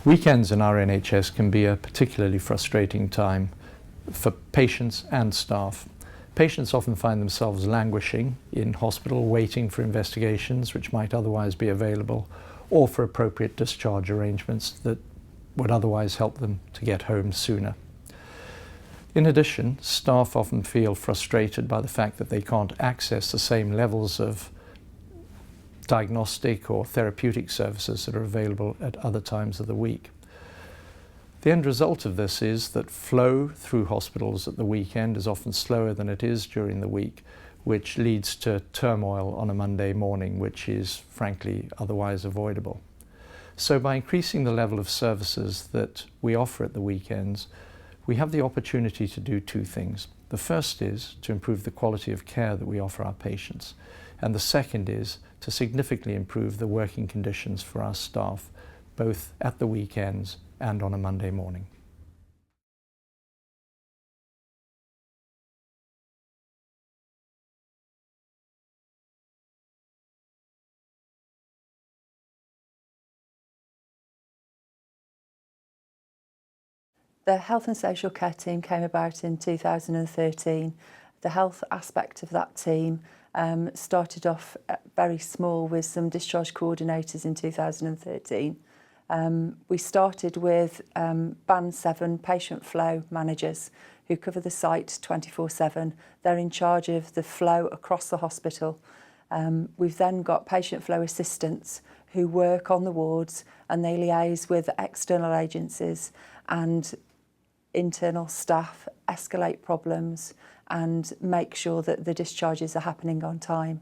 Weekends in our NHS can be a particularly frustrating time for patients and staff. Patients often find themselves languishing in hospital, waiting for investigations which might otherwise be available, or for appropriate discharge arrangements that would otherwise help them to get home sooner. In addition, staff often feel frustrated by the fact that they can't access the same levels of diagnostic or therapeutic services that are available at other times of the week. The end result of this is that flow through hospitals at the weekend is often slower than it is during the week, which leads to turmoil on a Monday morning, which is frankly otherwise avoidable. So by increasing the level of services that we offer at the weekends, we have the opportunity to do two things. The first is to improve the quality of care that we offer our patients, and the second is to significantly improve the working conditions for our staff, both at the weekends and on a Monday morning. The health and social care team came about in 2013. The health aspect of that team started off very small with some discharge coordinators in 2013. We started with Band 7 patient flow managers who cover the site 24/7. They're in charge of the flow across the hospital. We've then got patient flow assistants who work on the wards, and they liaise with external agencies and internal staff, escalate problems and make sure that the discharges are happening on time.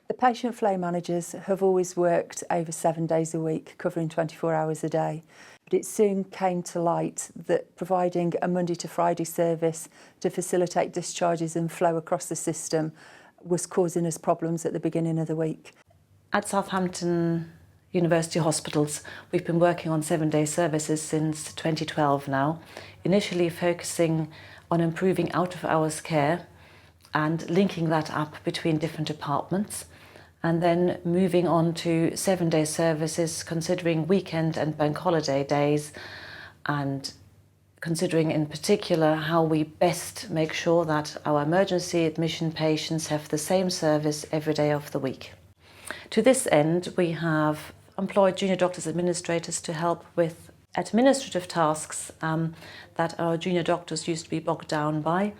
The patient flow managers have always worked over 7 days a week, covering 24 hours a day. But it soon came to light that providing a Monday to Friday service to facilitate discharges and flow across the system was causing us problems at the beginning of the week. At Southampton University Hospitals, we've been working on 7-day services since 2012 now, initially focusing on improving out-of-hours care and linking that up between different departments, and then moving on to 7-day services considering weekend and bank holiday days, and considering in particular how we best make sure that our emergency admission patients have the same service every day of the week. To this end, we have employed junior doctors administrators to help with administrative tasks that our junior doctors used to be bogged down by.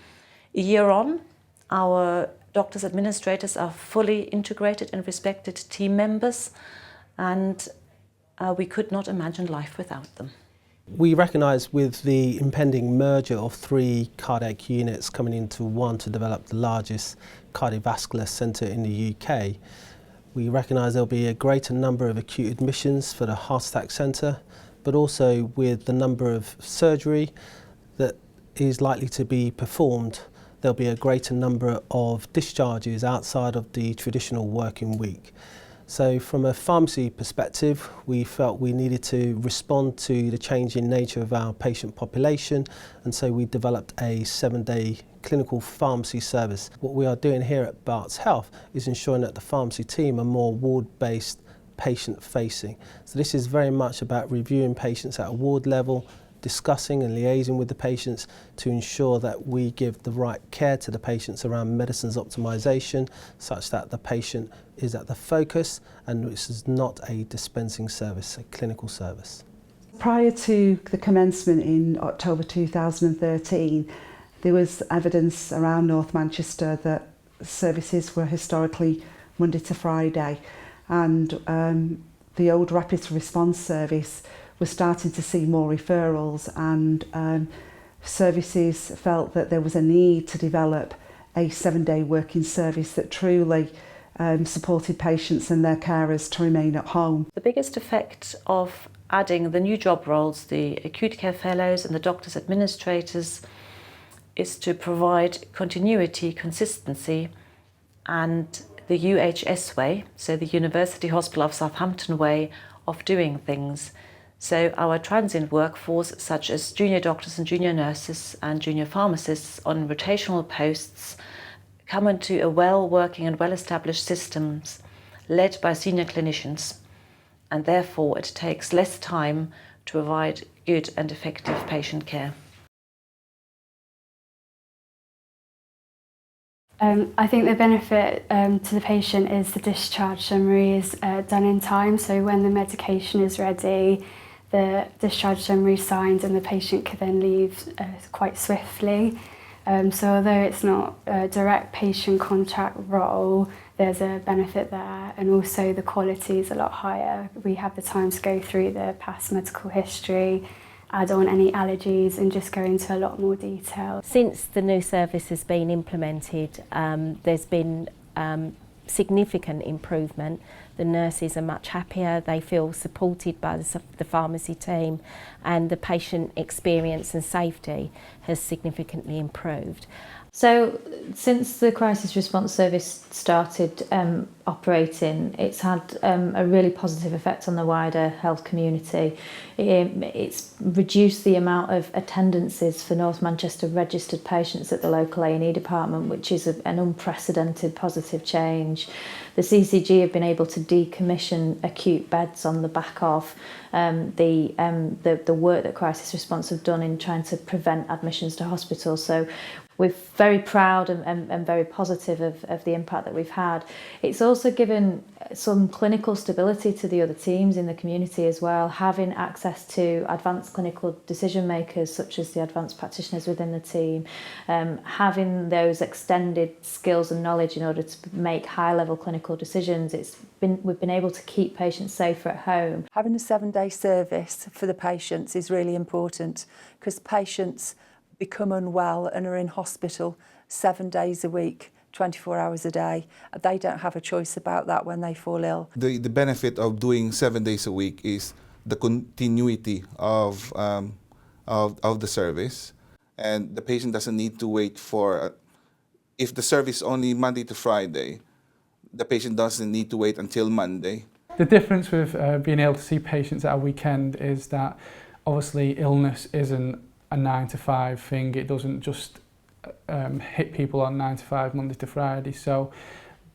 A year on, our doctors administrators are fully integrated and respected team members, and we could not imagine life without them. We recognise with the impending merger of 3 cardiac units coming into one to develop the largest cardiovascular centre in the UK, we recognise there'll be a greater number of acute admissions for the heart attack centre, but also with the number of surgery that is likely to be performed, there'll be a greater number of discharges outside of the traditional working week. So from a pharmacy perspective, we felt we needed to respond to the changing nature of our patient population, and so we developed a 7-day clinical pharmacy service. What we are doing here at Barts Health is ensuring that the pharmacy team are more ward-based, patient-facing. So this is very much about reviewing patients at a ward level, discussing and liaising with the patients to ensure that we give the right care to the patients around medicines optimisation, such that the patient is at the focus and this is not a dispensing service, a clinical service. Prior to the commencement in October 2013, there was evidence around North Manchester that services were historically Monday to Friday, and the old rapid response service was starting to see more referrals, and services felt that there was a need to develop a 7-day working service that truly supported patients and their carers to remain at home. The biggest effect of adding the new job roles, the acute care fellows and the doctors administrators, is to provide continuity, consistency, and the UHS way, so the University Hospital of Southampton way of doing things. So our transient workforce, such as junior doctors and junior nurses and junior pharmacists on rotational posts, come into a well-working and well-established systems led by senior clinicians, and therefore it takes less time to provide good and effective patient care. I think the benefit to the patient is the discharge summary is done in time, so when the medication is ready, the discharge summary is signed and the patient can then leave quite swiftly. So although it's not a direct patient contact role, there's a benefit there, and also the quality is a lot higher. We have the time to go through the past medical history, add on any allergies and just go into a lot more detail. Since the new service has been implemented, there's been significant improvement. The nurses are much happier, they feel supported by the pharmacy team, and the patient experience and safety has significantly improved. So since the crisis response service started operating, it's had a really positive effect on the wider health community. It's reduced the amount of attendances for North Manchester registered patients at the local A&E department, which is an unprecedented positive change. The CCG have been able to decommission acute beds on the back of the work that crisis response have done in trying to prevent admissions to hospital. So we're very proud and very positive of the impact that we've had. It's also given some clinical stability to the other teams in the community as well, having access to advanced clinical decision makers such as the advanced practitioners within the team, having those extended skills and knowledge in order to make high-level clinical decisions. We've been able to keep patients safer at home. Having a 7-day service for the patients is really important, because patients become unwell and are in hospital 7 days a week, 24 hours a day. They don't have a choice about that when they fall ill. The benefit of doing 7 days a week is the continuity of the service, and the patient doesn't need to wait for, if the service is only Monday to Friday, the patient doesn't need to wait until Monday. The difference with being able to see patients at a weekend is that obviously illness isn't a 9 to 5 thing. It doesn't just hit people on 9 to 5 Monday to Friday. So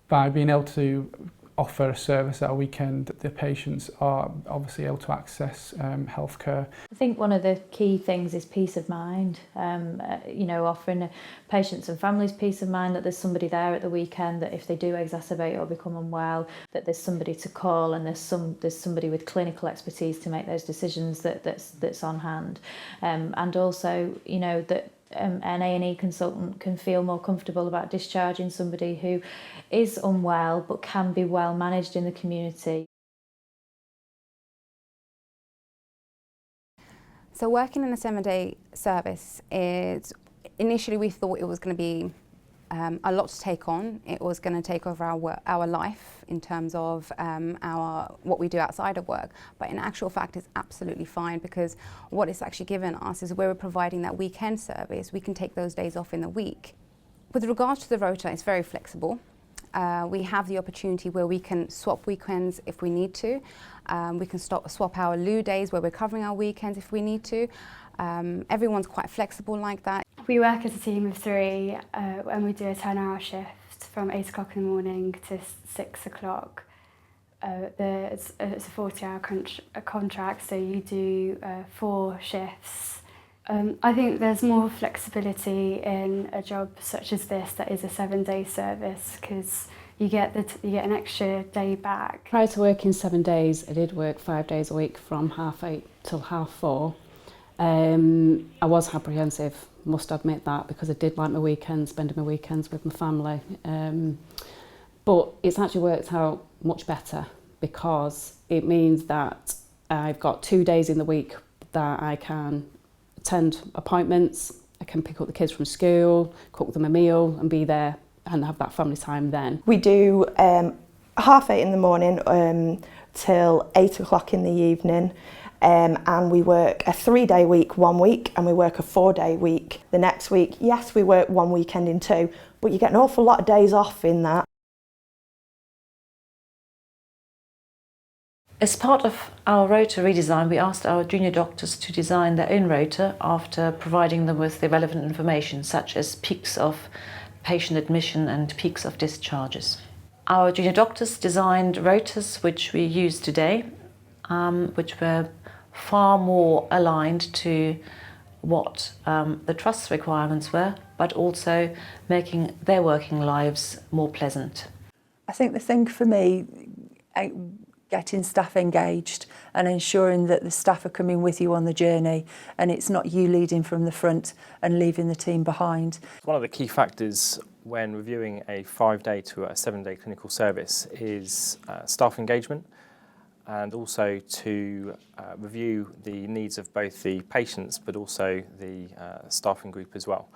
by being able to offer a service at a weekend, the patients are obviously able to access healthcare. I think one of the key things is peace of mind. Offering patients and families peace of mind that there's somebody there at the weekend, that if they do exacerbate or become unwell, that there's somebody to call and there's somebody with clinical expertise to make those decisions that's on hand. And also, that an A&E consultant can feel more comfortable about discharging somebody who is unwell but can be well managed in the community. So working in a 7-day service is, initially we thought it was going to be a lot to take on. It was going to take over our life in terms of what we do outside of work, but in actual fact it's absolutely fine, because what it's actually given us is where we're providing that weekend service, we can take those days off in the week. With regards to the rota, it's very flexible. We have the opportunity where we can swap weekends if we need to. We can swap our loo days where we're covering our weekends if we need to. Everyone's quite flexible like that. We work as a team of 3 and we do a 10-hour shift from 8 o'clock in the morning to 6 o'clock. It's a 40-hour contract, so you do 4 shifts. I think there's more flexibility in a job such as this that is a 7-day service, because you get an extra day back. Prior to working 7 days, I did work 5 days a week from 8:30 till 4:30. I was apprehensive, must admit that, because I did like my weekends, spending my weekends with my family. But it's actually worked out much better, because it means that I've got 2 days in the week that I can attend appointments, I can pick up the kids from school, cook them a meal and be there and have that family time then. We do 8:30 in the morning till 8 o'clock in the evening. And we work a 3-day week 1 week, and we work a 4-day week the next week. Yes, we work 1 weekend in 2, but you get an awful lot of days off in that. As part of our rota redesign, we asked our junior doctors to design their own rota after providing them with the relevant information, such as peaks of patient admission and peaks of discharges. Our junior doctors designed rotas which we use today, which were far more aligned to what the Trust's requirements were, but also making their working lives more pleasant. I think the thing for me, getting staff engaged and ensuring that the staff are coming with you on the journey and it's not you leading from the front and leaving the team behind. One of the key factors when reviewing a 5-day to a 7-day clinical service is staff engagement, and also to review the needs of both the patients but also the staffing group as well.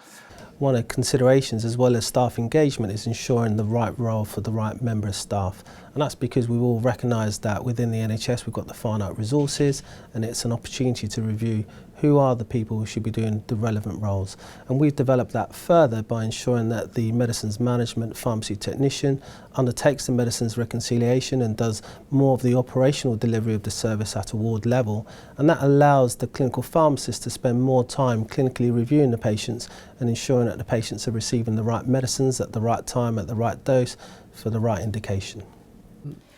One of the considerations, as well as staff engagement, is ensuring the right role for the right member of staff. And that's because we all recognise that within the NHS we've got the finite resources, and it's an opportunity to review who are the people who should be doing the relevant roles. And we've developed that further by ensuring that the medicines management pharmacy technician undertakes the medicines reconciliation and does more of the operational delivery of the service at a ward level. And that allows the clinical pharmacist to spend more time clinically reviewing the patients and ensuring that the patients are receiving the right medicines at the right time, at the right dose, for the right indication.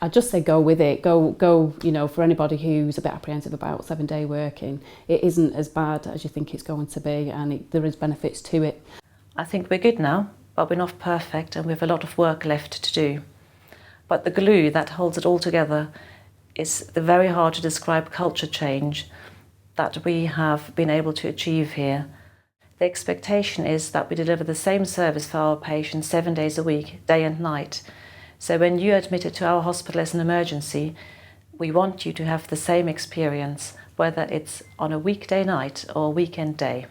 I just say go with it. Go. You know, for anybody who's a bit apprehensive about 7-day working, it isn't as bad as you think it's going to be, and there is benefits to it. I think we're good now, but we're not perfect and we have a lot of work left to do. But the glue that holds it all together is the very hard to describe culture change that we have been able to achieve here. The expectation is that we deliver the same service for our patients 7 days a week, day and night. So when you're admitted to our hospital as an emergency, we want you to have the same experience, whether it's on a weekday night or a weekend day.